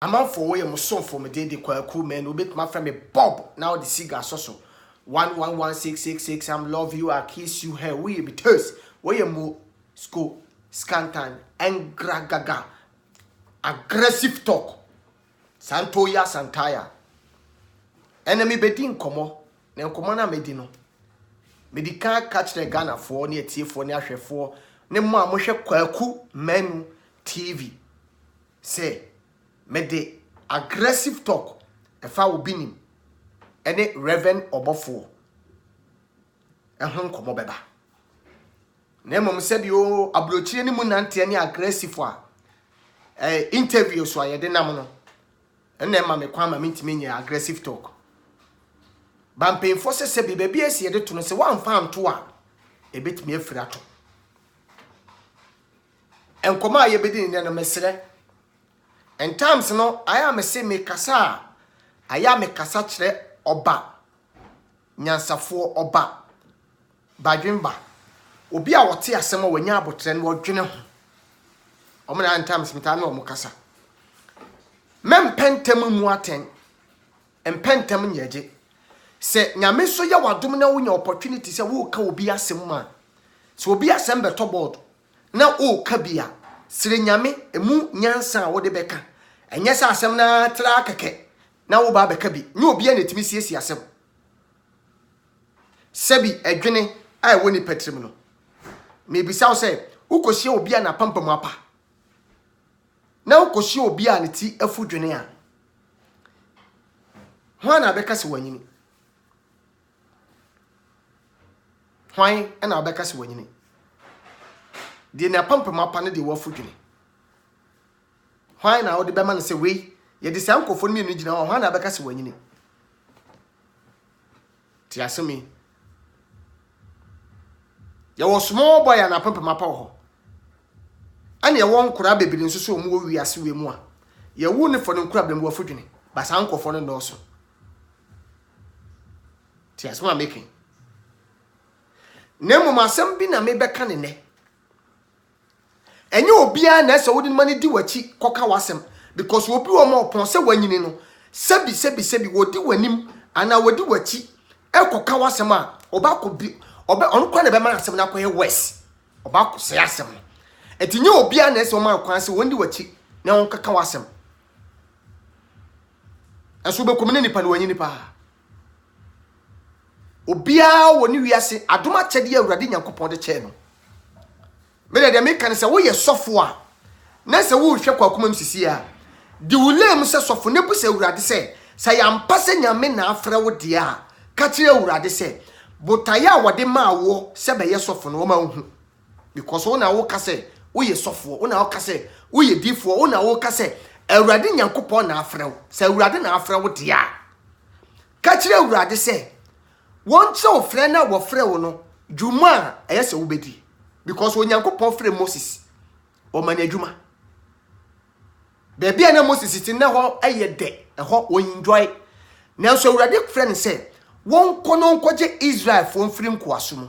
I'm for way so for me day cool man who bit my friend Bob now the cigar so 111666 I'm love you I kiss you here we be toast where you move school scantan and gragaga aggressive talk santoya santaya enemy bedin komo na komo na medino medical catch the Ghana for near tie for near hwe for ne mo amohwe kwaku menu TV say mede aggressive talk efa obinim ene Reverend Obofo ehun komo beba na mom se bi o abrochire ni mu nante ne aggressive a interview so ayede nam no ene ma me kwa ma mintimi nya aggressive talk bampen force se bi bia esi yede to no se wan fa anto a ebetimi afira to enkoma aye bedi ne no mesere en times no aya me se me kasa aya me kasa kire oba nyansafo oba badwemba obi a wote asem a wanya abotre no wodwene ho omna en times me ta na omo kasa mempentem mu aten empentem nyeje se nyame so ya wadom na wonya opportunity se wo ka obi asem ma se obi asem beto board na o ka bia sire nyame emu nyansa a wode beka enye sa asem na tra keke na wo ba beka bi nye obi a netimi siesi asem sebi edwene ai woni petrim no me bisa wo se ukohie obi a na pampam apa na ukohie obi a ne ti afudwene a ho na beka se wanyini hwan na beka se wanyini de na pampam apa ne de wafudwene hwan na wo de bema ne se we ye de sankofo ne gina hwan na beka se wanyini ti asemi ya wo small boy na pampam apa ho ane ye won kura bebiri nso so mu wi ase we mu a ye wu ne fo ne kura bem wafudwene ba sankofo ne ndo so ti asema making nemu masem bi na me beka ne ne enye obia na ese wodi mani di wachi koka wasem because obi wo ma opon se wanyini no sebi wodi wanim ana wodi wachi ekoka wasem a obako bi obe onko na be ma asem na koye west obako se asem etinye obia na ese wo ma kwan se wondi wachi na won kaka wasem aso be komene nipa na wanyini pa obia woni wiase adoma chede awurade nyankopon de che no me de me kan se wo ye sofo a na se wo hwe kwakoma msisi a di wulem se sofo ne bu se awurade se yampa se nyame na afra wo de a ka kire awurade se botaya wode ma wo se be ye sofo no ma hu because wo na wo ka se wo ye sofo wo na wo ka se wo ye difo wo na wo ka se awurade nyankopon na afra wo se awurade na afra wo de a ka kire awurade se won che ofre na wo frɛ wo no dwuma a ɛyɛ sɛ wo bedi because onyankopɔn frɛ Moses o manya dwuma bebia na Moses ti na ho ɛyɛ de ɛho o enjoy na so awurade frɛ ne sɛ won kono nkoje Israel fo mfiri nkoaso mu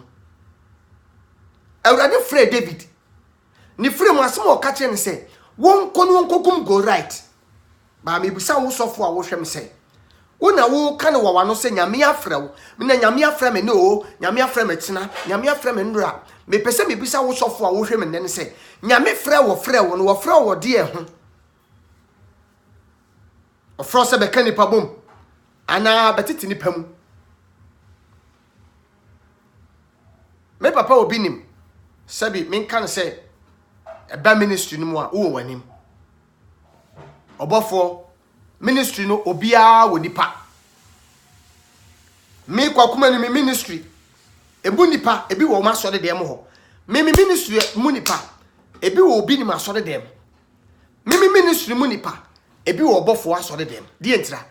awurade frɛ David ni frɛ mu asem o ka kyerɛ ne sɛ won kono nkogum go right ba me bisa wo sofo a wo hwɛ me sɛ una wo kan wo wano se nyame afrɛ wo me na nyame afrɛ me no nyame afrɛ me tena nyame afrɛ me ndura me pese me bisa wo sofo a wo hwɛ me ne se nyame frɛ wo no wo frɛ wo de ho o frɛ se be kan nipa bom ana betiti nipa mu me papa obi nim sabi me kan se eba ministry no mu a wo wanim obofo ministry no obia wo nipa me kwakuma ni me ministry ebu nipa ebi wo ma so de dem ho me ministry mu nipa ebi wo obi ni ma so de dem me ministry mu nipa ebi wo obofo aso de dem die ntira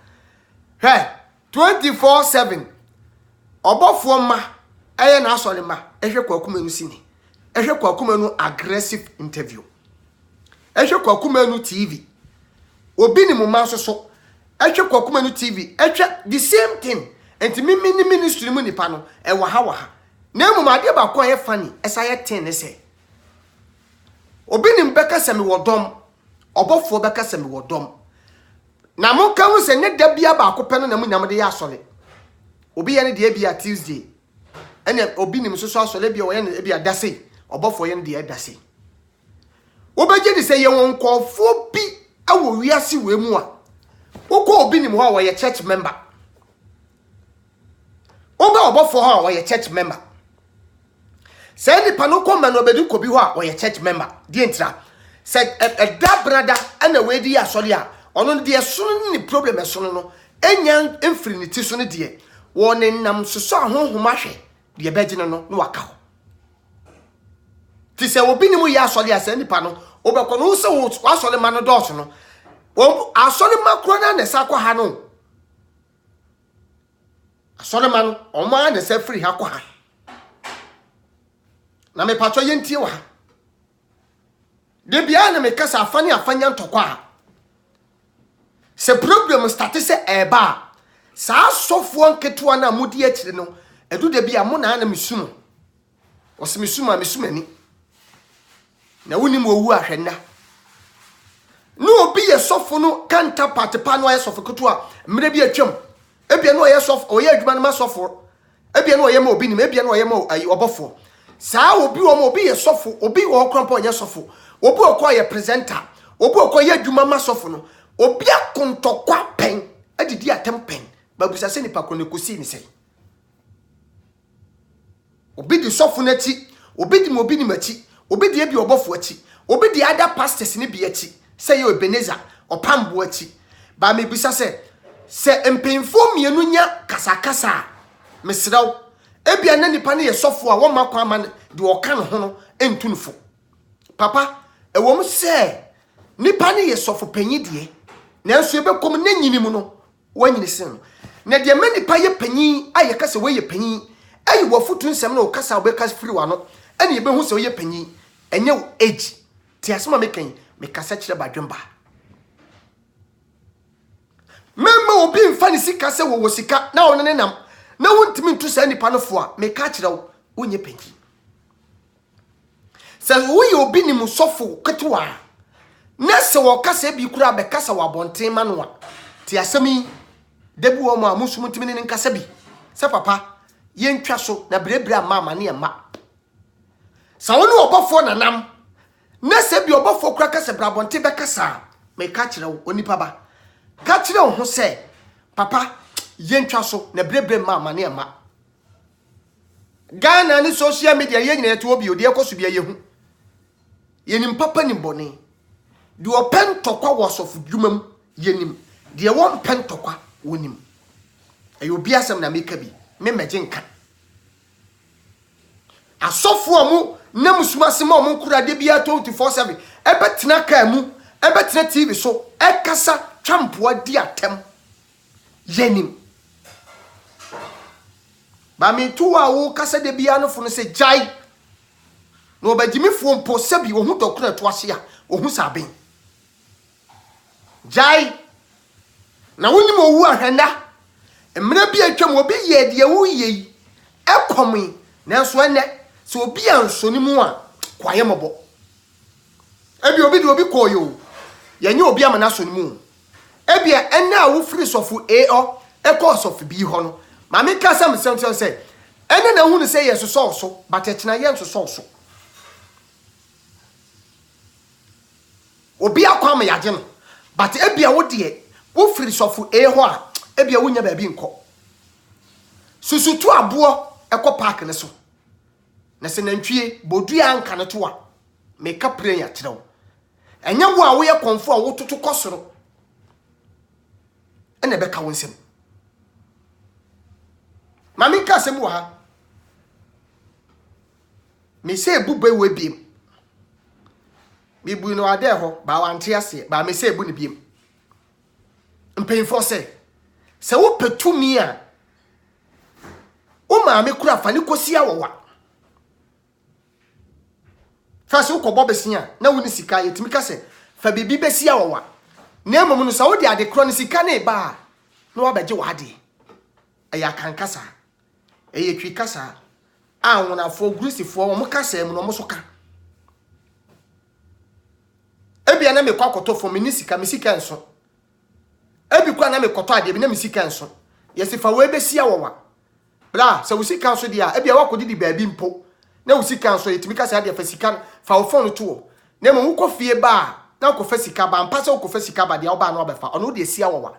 he 24/7 obofo ma eye na aso le ma ehwe kwakuma nu sini ehwe kwakuma nu aggressive interview ehwe kwakuma nu TV obi ni mo ma so ehwe kwakuma no TV ehwe the same thing enti mi ministry mu nipa no e wa ha na mu ma de ba ko ye fani esa ye ten ne se obi ni mbeka se me wodom obofo beka se me wodom na mo ka hu se ne da bia ba akopɛ no na mo nyam de ya asole obi ye ne de bia Tuesday ene obi nim so asole bia wo ye ne bia dase obofo ye ne de dase obeje di se ye won nkofo bi awo wiase we mu a ukọ obi nim ho a wo ye church member oba obofo ho a wo ye church member say ni pano ko ma no bedu ko bi ho a wo ye church member die ntra say da brada ana we di asole a ono de so ni problem so no enya emfiri ni ti so ne de wo ne nam soso ahonhoma hwe de begine no no waka ho ti se obi ni mu ya asole a say ni pano obekọ no se wo asole ma no dot no wo asole ma kro na ne sa kwa ha no asole ma no o ma ne sa free ha kwa ha na me patwa yentie wa de bia na me kasa afane afanya ntokwa a se problem start se eba sa sofo nketo na mudi akire no edu de bia mo na mesumo o se mesumani na woni mo wu ahwenna no obi ye sofo no kanta patepa no ye sofo keto a mre bi atwam ebia no ye sofo o ye adwuma no ma sofo ebia no ye ma obi nim ebia no ye ma obofo saa obi wo ma obi ye sofo obi wo krampo ye sofo obi okọ ye presenter obi okọ ye adwuma ma sofo no obi akontokwa pen adidi atem pen babusa se ni pakone kosi ni sei obi di sofo na ti obi di mo obi ni machi obi di ebi obofo achi obi di other pastors ni bi achi say yo Ebenezer opambo achi ba me bisa se empemfo mienu nya kasakasa mesraw ebia na nipa ne ye sofo a wo makwa ma de oka no ho no entunfo papa ewom se nipa ne ye sofo panyi die nanso ebekom na nyini mu no wanyini sen na de ma nipa ye panyi aye kasa we ye panyi ayi wo futu nsem na okasa obeka free wa no ene ye behu se we ye panyi enye wo age ti asema mekan me kasa kire badwemba memma obi mfa ni sika se wo sika na ono ne nam na wontimi ntu sa nipa no fo a me ka kire wo onye panyi se wo ye obi ni musofo ketwa na se wo kasa bi kura be kasa wa bonten ma no a ti asemi debu wo ma musum timi ne nkasa bi se papa ye ntwa so na brebra mama ne ma sa woni obofo nanam na se bi obofo kura kasa bra bonten be kasa me ka kire wo onipa ba ka kire wo ho se papa ye ntwa so na brebra mama ne ma Ghana ni social media ye nyina to obi odi ekoso bia ye hu ye nim papa ni bone de open tokwa wosofu dwumam ye nim de won pen tokwa wonim ayo obi asem na meka bi me meje nka asofo amu na musuma sema omu nkura de bia 24/7 ebetena ka mu ebetena TV so ekasa twampoa di atem ye nim ba me tuwa wo kasa de bia no fo no se jai no bagimi fo mpo sabi wo hu dokuna to ase a wo hu saben jai na woni mo wu ahwenda emre bi atwam obi ye de wu ye ekomi nanso ene so obi ansoni mu a kwaye mobo ebi obi de obi koyo yenye obi amana soni mu ebi ene a wo free sofu eko sofu bi ho no ma me ka sam se ene na hu ne se yeso so but echina ye nso so obi akwa ma yaje no but ebia wo de wo free sofu ho a ebia wo nya ba bi nko susutu abo eko park ne so na se nantwie bodua anka ne to a me ka prayer kirew enya wo a wo ye konfo a wo toto kosoro ene be ka wonsem mami ka sem wo ha me se bube we biem bibu no ade ho ba wante ase ba me se bu ne biem mpeinfo se wo petumi a o ma me kura fa ne kosi awowa fa se wo ko bobesia na wo ni sika yetimi ka se fa bibi besia awowa na emom no sa wo de ade kro ne sika ne ba na wo beje wo ade aya kan kasa eye twi kasa a wona fo grusifo wo mo kasa em no mo so ka ebia na me kwakoto fo me ni sika me sika enso a na me koto ade bi na me sika nso yesi fa we be sia wowa bra se wo sika nso dia e bia wakodi di baabi mpo na wo sika nso yetimi ka se ade fa sika fa wo phone to na mo wo fie ba na ko fa sika ba mpa se wo fa sika ba dia wo ba na obefa ono de sia wowa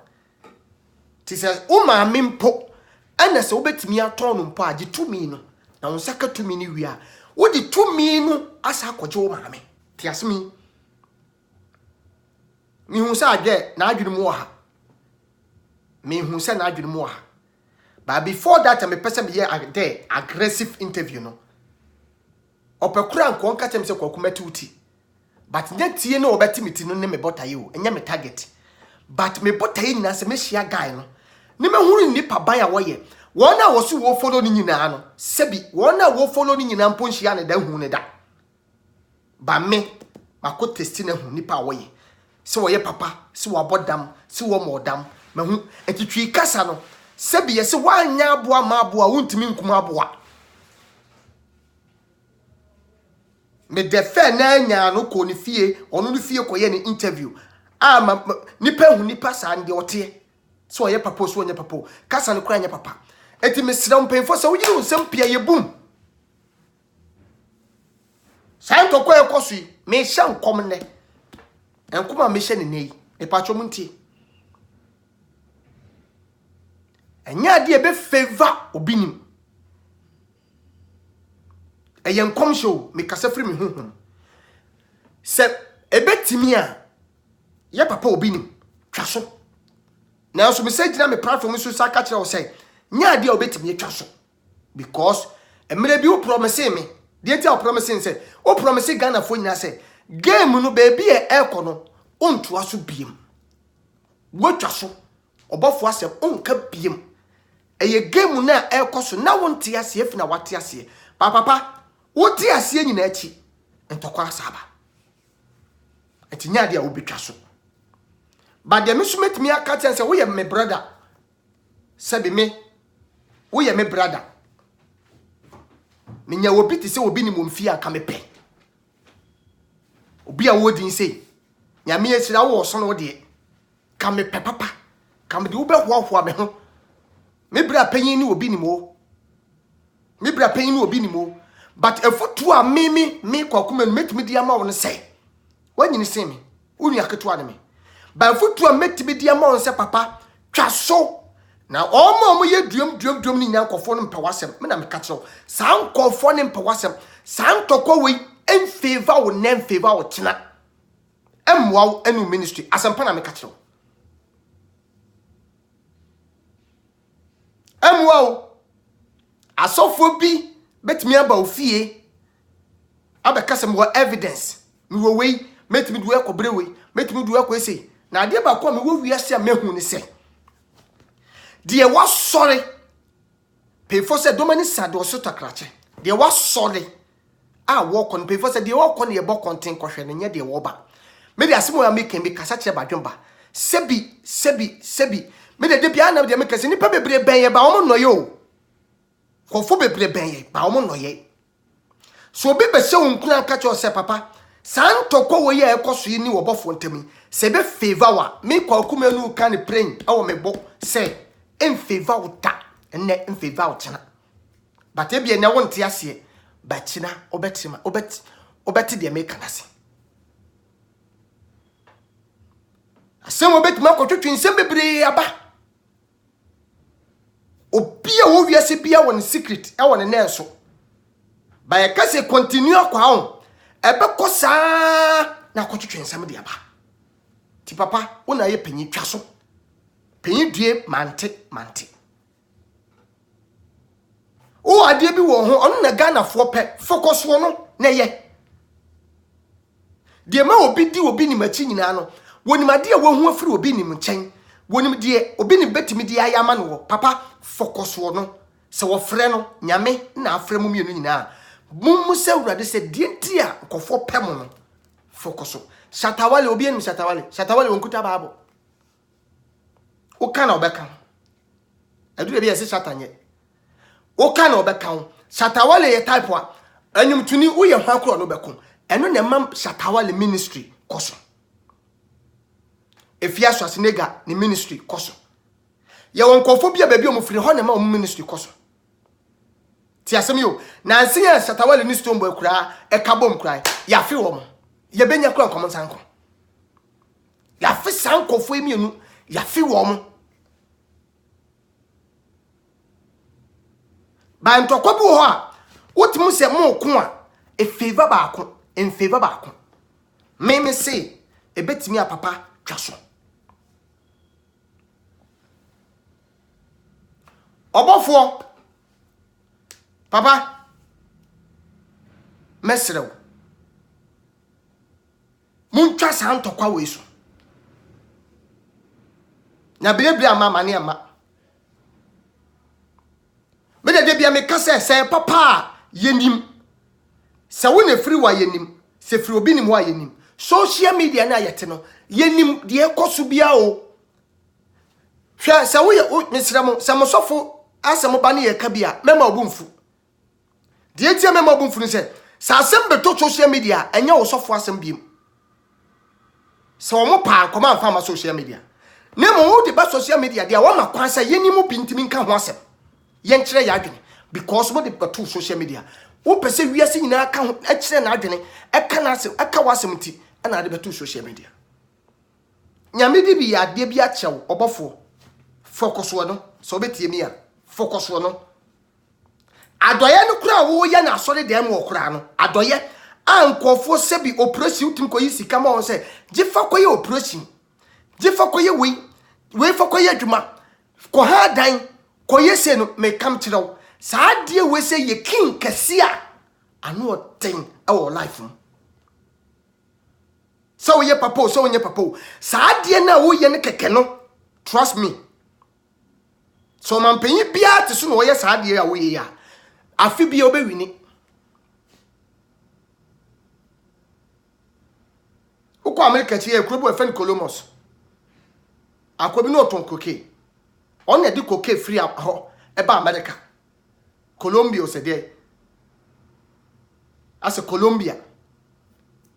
ti se wo ma me mpo ana se wo betimi aton no mpo age tumi no na wo saka tumi ni wi a wo di tumi no asa akoje wo ma me ti asemi mi hu sa age na adwene mu ha me hu sa na adwene mu ha. But before that, I'm a person be there aggressive interview no. Opekura nko nka tem se kwakumati uti. But netie no obeti miti no ne me bota you, enya me target. But me bota yi na se me hia guy no. Ne me huru nipa ban a woye. Wona wo so wo follow ni nyina no. Sebi wona wo follow ni nyina mpo hia ne da hu ne da. Ba me mako testi na hu nipa woye. Se wo ye papa, se wo abodam, se wo modam, me hu etitwi kasa no. Sebi yesi wanya aboa ma aboa wuntimi nkuma aboa me defe na anya no ko ni fie onu ni fie ko ye ni interview nipa hu nipa sa ande ote so ye papa so nya papa kasa no kura nya papa eti me sira mpenfo so wuyi unsem pia ye bum san to ko e kosui me hya nkom ne enkoma me hye ne nei e patcho munti enya de be favor obinim eyen kom show me kasa firi me honhom se ebetimi a ye papa obinim twaso na so me say gina me platform so saka kire o say nya de obetimi twaso because emre bi o promise me de ti o promise say o promise Ghana fo nyina say game no baby e ekono onto aso biem wo twaso obofo asem onka biem eye game na ekoso na wonte ase efi na wate ase papa wote ase nyina achi ntokwa asaba etinya dia obetwa so but dem so metimi aka say wo ye me brother sabi me wo ye me brother menya wo biti say obi ni momfi aka me pe obi a wodin say nyame esira wo so no de ka me pe papa ka me de wo be hoahoa me ho me bra panyin ni obi ni mo me bra panyin ni obi ni mo but efutu a me kwakuma metimi di ama won say wanyini say me unu aketo ane me ba efutu a metimi di ama won say papa twa so na omo ye duom ni nyankofo no mpawasem me na me ka kiro sa nkofo ne mpawasem sa ntokwa we en favor wo nem favor wo tina emwa enu ministry asempa na me ka kiro emwa asofo bi betimi aba ofie abekase mo evidence mi wo wei metimi duwe ko brewe metimi duwe ko ese na ade ba ko mi wo wiase a mehu ni se de was sorry pay for say domani sado so takrache de was sorry a wo kon pay for say de wo kon ye bo content ko hwe ne nya de wo ba me de asemo ya make me kasa che ba dwomba sebi me de bia na de me kase ni pa bebre ben ye ba wo no ye o kofo bebre ben ye ba wo no ye so be be se unkuna ka cho se papa santo ko wo ye ekoso ni wo bofo ntemi se be favor wa me kwa kuma nu kan praying awo me bo se in favor uta enne in favor utina but e bia na wonte ase ba china obetima obeti de me kanase asem obetima ko twetwe nsem bebre aba obia wo wiase bia won secret e won ne nso ba ye kase continue kwa ho ebe ko saa na ko twetwe nsem de aba ti papa wona ye panyi twa so panyi due mante o ade bi wo ho onu na Ghana fo pe focus wo no na ye de ma obi di obi ni machi nyina no woni made wo hu afiri obi ni mchen woni de obi ni betimi de ayama no papa focus wo no se wo frɛ no nyame na afrɛ mu mienu nyina mummu se urade se de ntia nkofo pɛ mo no focus wo Shatawale obi enu Shatawale wonkuta baabo o kana obeka adu de bi ese Shatanye o kana obeka Shatawale ye type wa anyum tuni wo ye hwakro no beko eno na mam Shatawale ministry koso efia Schwarzenegger ni ministry koso ye won kofo bia baabi o mu firi ho na ma o ministry koso ti asem yo na nse ya Shatawale ni Stone Boy kura e ka bom kura ya fi wo mo ye benya kura nkom sanko ya fi sanko fo emienu ya fi wo mo ba ntokwa bi ho a wotimu se mo ko a e favor ba ko en favor ba ko me say e betimi a papa twaso obofo papa mesrew mun twa san tokwa we so na birebire ama ne ama me de bia me kase se papa yenim se wo na firi wa yenim se firi obi nim wa yenim social media na yete no yenim de ekoso bia o hwa se wo mesrem se mo sofo asem ba ne ye ka bia mema obumfu de etia mema obumfu ni se sa asem beto social media enya wo sofo asem biem se wo mo pa koma amfa ma social media na mo wo de ba social media de wo makwan se yenim bintimi nka ho asem yen kire ya adwene because mo de beto social media wo pese wiase nyina ka ho kire na adwene e ka na asem aka wasem ti na de beto social media nyame di bi ya de bi a chew obofo focus wo no so betie mi a focus wo no adoye no kura wo ye na asore dem wo kura no adoye ankofo sebi operation utim ko yi sika ma won se gifa ko ye operation gifa ko ye we fa ko ye adwuma ko ha dan ko ye se no me kam kirew sa de we se ye king kase a ano ten e wo life mu so ye papa so ye papa sa de na wo ye ne keke no trust me so man penyi bia te so no ye sa de a wo ye ya afi bia obewini uko America chi e krobo efen Colomos akobi no ton koke on e di koke free ho e ba America Colombia o se de ase Colombia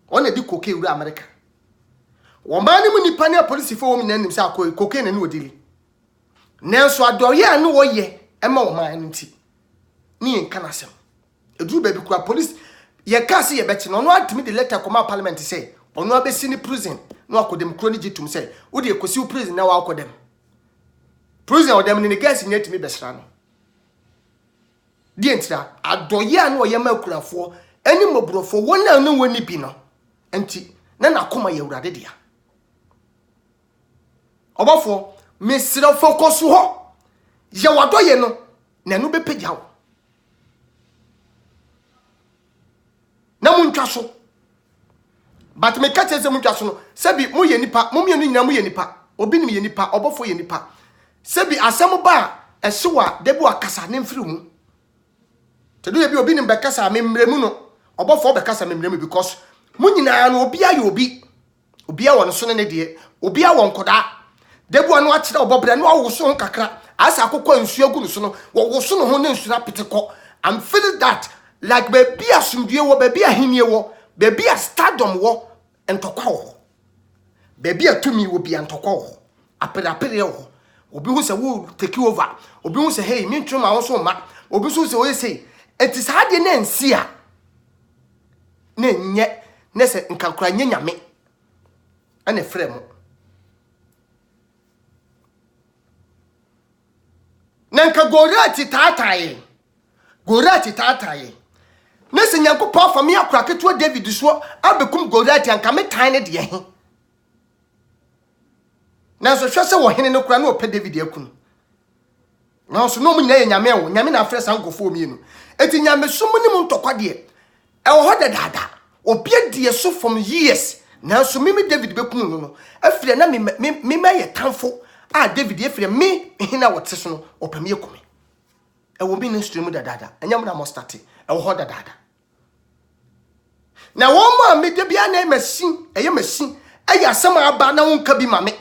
on e di koke ura America wo mani mu nipa ne police fo wo mi nanim sa koke na ne odili nenso adoye anu wo ye e ma wo man nti ni en kana sem eduru ba bi kura police ye ka se ye bechi no no atimi de letter koma parliament say ono abesi ni prison no akodem kroni gitum say wo de ekosi prison na wa akodem prison odem ni gas nyati mi besra no die ntira adoye anu wo ye ma kurafo ani mobrofo wona anu woni bi no enti na nakoma ye urade dia obofo mesira focus ho ye wadoye no na nu bepegya wo na muntwa so but me ka tese muntwa so no sebi mu ye nipa mu mienu nyina mu ye nipa obi nim ye nipa obofo ye nipa sebi asem ba ehyewa debu akasa ne mfiri mu tedu ye bi obi nim be kasa memremu no obofo be kasa memremu because mu nyina no obi aye obi a won so ne de obi a won koda debu anu a kire obobra no awoso ho kakra asa akokọ nsu agu no so no wo so no ho ne nsu na peteko I'm feeling that like baby asumdue wo baby ahenie wo baby a stardom wo entokwa wo baby atumi wo bi entokwa wo apere wo obi hu se wo take over obi hu se hey me ntwom a wo so ma obi so se wo say enti sa de na nsi a na nye na se nkankura nye nyame ana frem nanka gorati tataye nese nyankopɔ fa me akura keto David so abekum Goliath anka me tan ne de he nanso hwɛ sɛ wo hene no kura na opɛ David akunu nanso no mu nyina yɛ nyame wo nyame na afrɛ sankofo mienu eti nyame so mu nim ntɔkwa de e wo ho dada obi de so from years nanso mimi David bekum no afrɛ na me yɛ tanfo a David afrɛ me hena wote so no opɛ me akumi e wo ministry mu dada anyam na mo start e wo ho dada na wo ma me de bia na machine eye asem aba na wonka bi ma me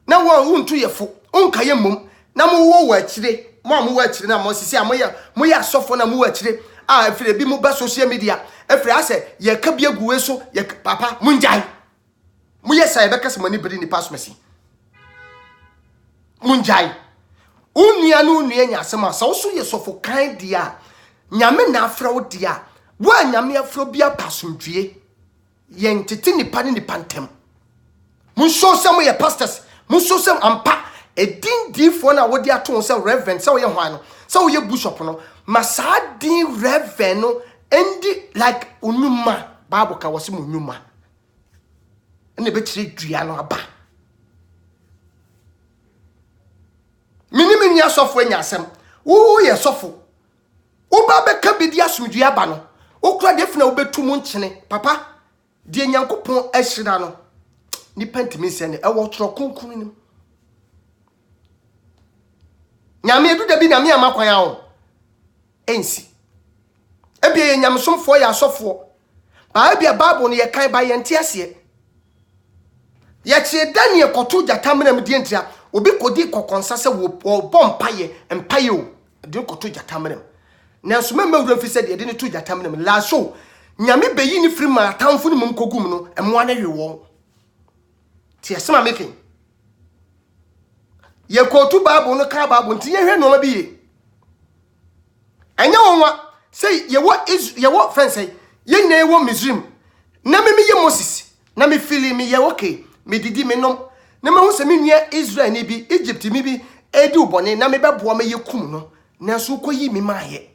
na wo untu yefo unka ye mom na mo wo akire mo wo akire na mo sisi mo ya asofo na mo wo akire a afire bi mo ba social media afire ase ye ka bi aguwe so ye papa munjai mo ye sai be kase mani biri ni pass mesi munjai unia no unia nya asema sa wo so ye sofo kan dia nyame na afra wo dia wa nyame afro bia pasomdue yen tete nipa ne nipa ntem mun so sem ye pastors mun so sem ampa edin difo na wo dia to se reverend se wo ye hwan no se wo ye bishop no masadin reverend no endi like unuma bible ka wose munuma ene be kire dua no aba minimini asofo anya asem wo ye sofo wo ba be ka bedi asomdua aba no wo kura de fina wo betu mu nkyene papa de nyankopon ahyira no ni pentimi se ne e wo tro kunkun nim nyame edu da bi na me amakwan a wo ensi ebia ye nyamsomfo ya asofo ba ebia bible no ye kan ba ye ntiase ye che Daniel koto jatamram die ntia obi kodi kokonsa se wo bompaye empaye o de koto jatamram na so memma wura fi se de de ne to jatamram la so nyame beyi ni firi ma tamfo ni mum kogum no emwa na hwewo ti esema making ye koto bible no ka bible nti ye hwe no ma bi ye anya wonwa say ye wo friend say ye na ye wo Misrim na me ye Moses na me feel me ye okay me didi me nom na me hu se me nua Israel ni bi Egypt mi bi edi ubone na me bebo me ye kum no na so koyi me maaye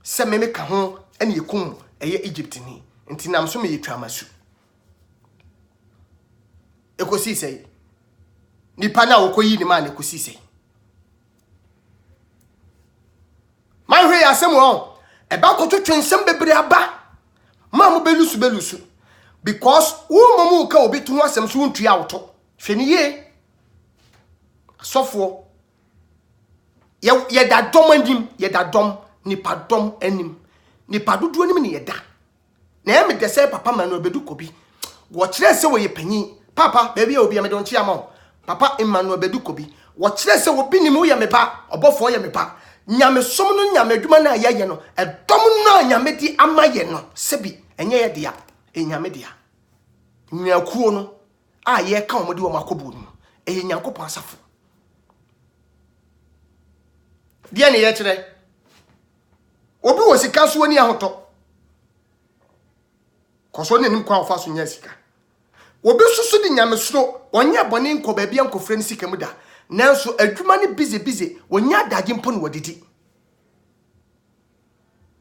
se me ka ho ene ye kum eye Egypt ni nti nam so me ye twamasu ekosi sei nipa na wokoyi ni ma na ekosi sei man hwe asem wo e ba ko twensem bebre aba ma mo belusu because wo momu ka obi to asem so ntua awto hweniye sofo ye da dom anim ye da dom nipa dom anim nipa dodo anim ne ye da na me de say papa ma no obedu kobi wo kire se wo ye panyi papa baby obi ya me don chia ma papa Emmanuel obedu kobi wo kire se wo bi ni mu ye me ba obofo ye me ba nyame som no nyame adwuma na ye no edom no nyame di amaye no sebi enye ye dia enyame dia nyakuo no a ye ka omode wo makobu no eye nyankopon asafo dia ne ye kire obi wo sika so ani ahoto koso ne nim kwa ofa so nya sika obi susu di nyame suro onye bone nko ba bia nkofre ne sika mu da nanso adwuma ne busy wonya daje mpo ne wodidi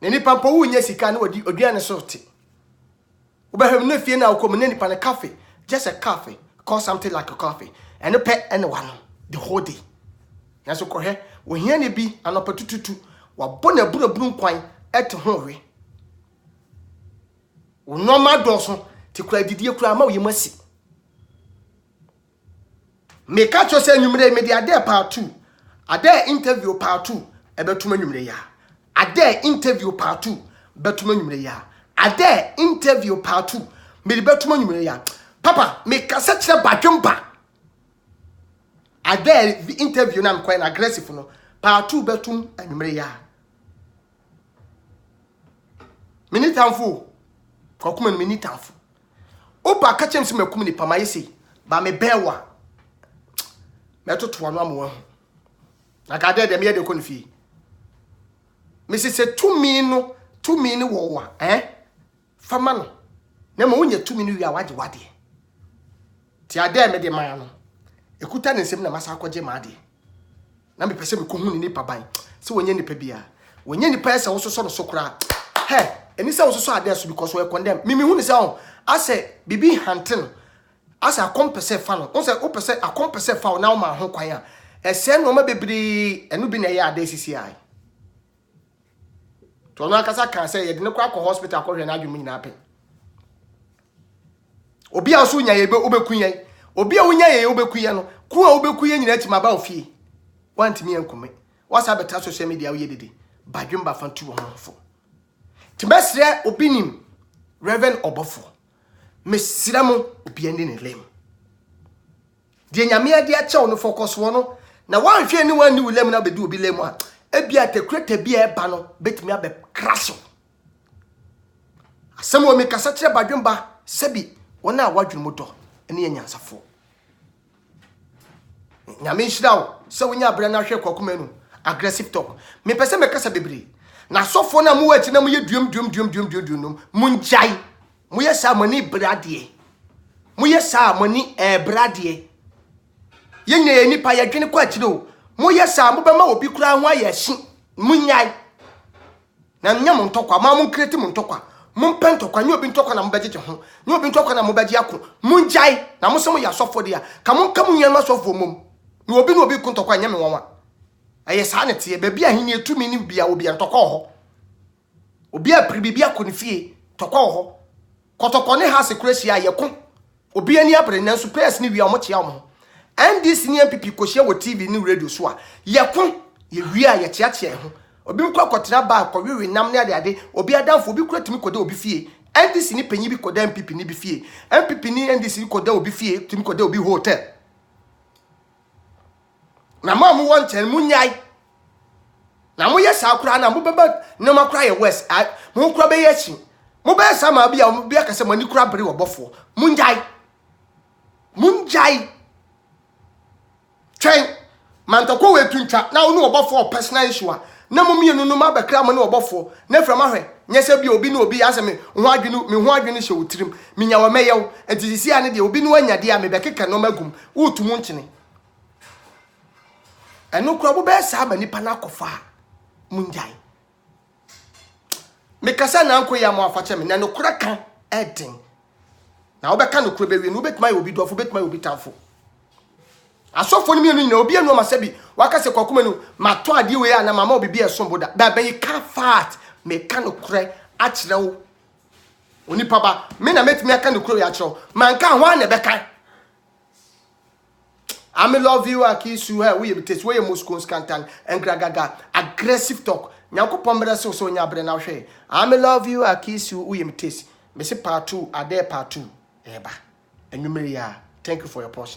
ne nipa mpo wo nya sika ne wodi odua ne sorti ubahwem no fie na akom ne nipa ne cafe just a coffee call something like a coffee and no pet anyone the whole day nanso kohe wo hia ne bi anopetututu wa bona buraburu kwan et ho we wo normal doso ti kura didie kura ma wo yemasi me ka cho se nwumre me di ade part 2 ade interview part 2 ebetuma nwumre ya ade interview part 2 betuma nwumre ya ade interview part 2 me di betuma nwumre ya papa me ka se kire badwemba ade interview na mkwan aggressive no part 2 betum nwumre ya minitamfo kokuma minitamfo opa ka chem se makum ni pama yesi ba me bewa metoto no amwo na ka de me de konfi mesi se tumi ni wo wa fama no na ma wonya tumi ni wi awaje wade ti ade me de man no ekuta ne nsem na masa akoje ma ade na me pese me ko hu ni nipa ban se wonya nipa bia wonya nipa ese wo so no sokra eni se wo so ade so because we condemn mimi hu ni se on ase bibi hanten asa akompese fa no on se opese akompese fa na ma ho kwan a ese no ma bebri enu bi na ya ade sisi ai to no akasa kan se ye de ne kwa hospital ko hwe na adwum nyina pe obi a so nya ye be obekuye obi a wonya ye obekuye no ko a obekuye nyina tima ba ofie wantimi enkume wasa beta social media wo ye dede badwumba fantu wo honfo timesre obinim Reverend Obofo mesiramu obi ande ne lem de nyame ade a chew no focus wo no na wanhwe ni wani wo lem na bedu obi lem a ebia tekreta bia eba no betimi abe crash asem wo me kasa kire badwumba sebi wona wadwumu do ene nyansafo nyame nhyira wo sɛ wonya abra na hwɛ kwakoma no aggressive talk me pese me kasa bebre na sofo na mo wachi na mo ye duom munjai mo ye sa mani brade mo ye sa mani brade ye nya nipa ye dwene kwa akire o mo ye sa mo be ma obi kura ho aye hye munyai na nya mo ntokwa ma mo kreti mo ntokwa mo pentokwa nya obi ntokwa na mo bejeje ho nya obi ntokwa na mo beje ako munjai na mo se mo ya sofo de a ka mo nka mo nya ma sofo mom na obi ku ntokwa nya me wanwa aye sa ne tie ba bia hini etumi ni bia obi ntokwa ho obi a pribibia konfie tokwa ho kotokọ ne ha secrecy ayeko obi ani abre nanso press ni wi omoche am NDC ni MPP ko hye wo TV ni radio so a yeko ye wi a ye chiache ho obi mkọ kotena ba ko wi nam ne ade obi adanfo obi kura timi koda obi fie NDC ni panyi bi koda MPP ni bi fie MPP ni NDC ni koda obi fie timi koda obi hotel na ma mu won chen munyai na mo ye sa kura na mo beba na ma kura ye west mo kura be ye chi mo be sa ma bia mo bia ka se mani kura bere obofo munjai twen man to ko we tuntwa na wo no obofo personal issue na mo mienu no ma bakra mo ne obofo na fra ma hwe nye se bia obi na obi ase me ho adwenu me ho adwenu hye wotirim minya wa meyew entisi ane de obi no anyade a me bekeka no magum wotumu nkyene eno kura bo be sa ma nipa na kofa munjai me kasa na anko ya mo afache me na no kura kan eden na obeka no kura be wi no betima obi dofo betima obi tanfo asofo ni mienu nyina obi enu ma sebi waka se kwakoma no mato ade we ya na mama obi bi esombo da ba ben ka fat me ka no kura a kire wo oni papa me na metimi aka no kura ya kire man ka ho na beka I love you akisu he we be we Moscow scantan engragaga aggressive talk nyankopon mera so nya bre na hwe I love you akisu we me test me se part 2 ade part 2 eba enwumere ya thank you for your portion.